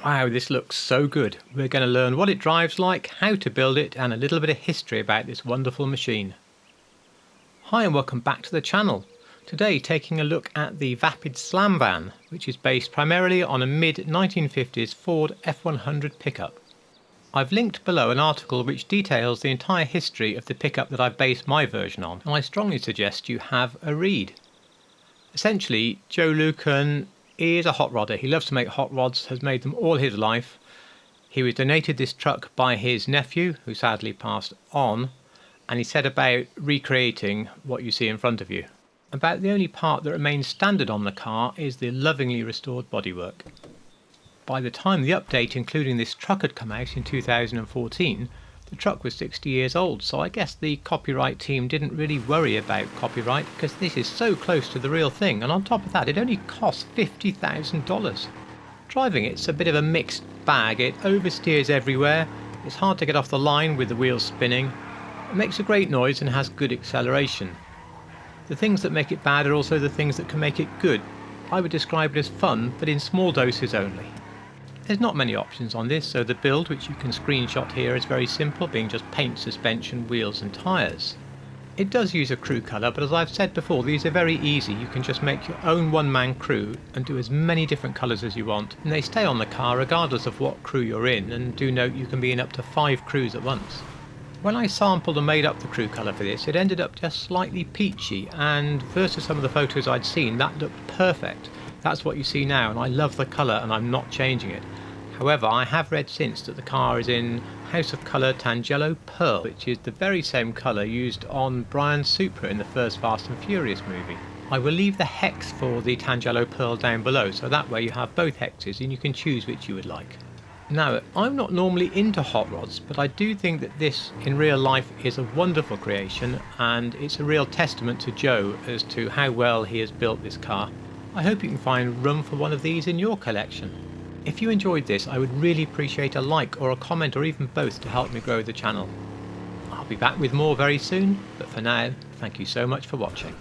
Wow, this looks so good. We're going to learn what it drives like, how to build it, and a little bit of history about this wonderful machine. Hi and welcome back to the channel. Today taking a look at the vapid Slamvan, which is based primarily on a mid-1950s Ford F-100 pickup. I've linked below an article which details the entire history of the pickup that I've based my version on, and I strongly suggest you have a read. Essentially, Joe Luken is a hot rodder. He loves to make hot rods, has made them all his life. He was donated this truck by his nephew, who sadly passed on, and he set about recreating what you see in front of you. About the only part that remains standard on the car is the lovingly restored bodywork. By the time the update including this truck had come out in 2014, the truck was 60 years old, so I guess the copyright team didn't really worry about copyright because this is so close to the real thing, and on top of that it only cost $50,000. Driving it's a bit of a mixed bag. It oversteers everywhere, it's hard to get off the line with the wheels spinning, it makes a great noise and has good acceleration. The things that make it bad are also the things that can make it good. I would describe it as fun, but in small doses only. There's not many options on this, so the build, which you can screenshot here, is very simple, being just paint, suspension, wheels and tyres. It does use a crew colour, but as I've said before, these are very easy. You can just make your own one-man crew and do as many different colours as you want, and they stay on the car regardless of what crew you're in, and do note you can be in up to 5 crews at once. When I sampled and made up the crew colour for this, it ended up just slightly peachy, and versus some of the photos I'd seen, that looked perfect. That's what you see now, and I love the colour and I'm not changing it. However, I have read since that the car is in House of Colour Tangelo Pearl, which is the very same colour used on Brian's Supra in the first Fast and Furious movie. I will leave the hex for the Tangelo Pearl down below, so that way you have both hexes and you can choose which you would like. Now, I'm not normally into hot rods, but I do think that this in real life is a wonderful creation, and it's a real testament to Joe as to how well he has built this car. I hope you can find room for one of these in your collection. If you enjoyed this, I would really appreciate a like or a comment or even both to help me grow the channel. I'll be back with more very soon, but for now, thank you so much for watching.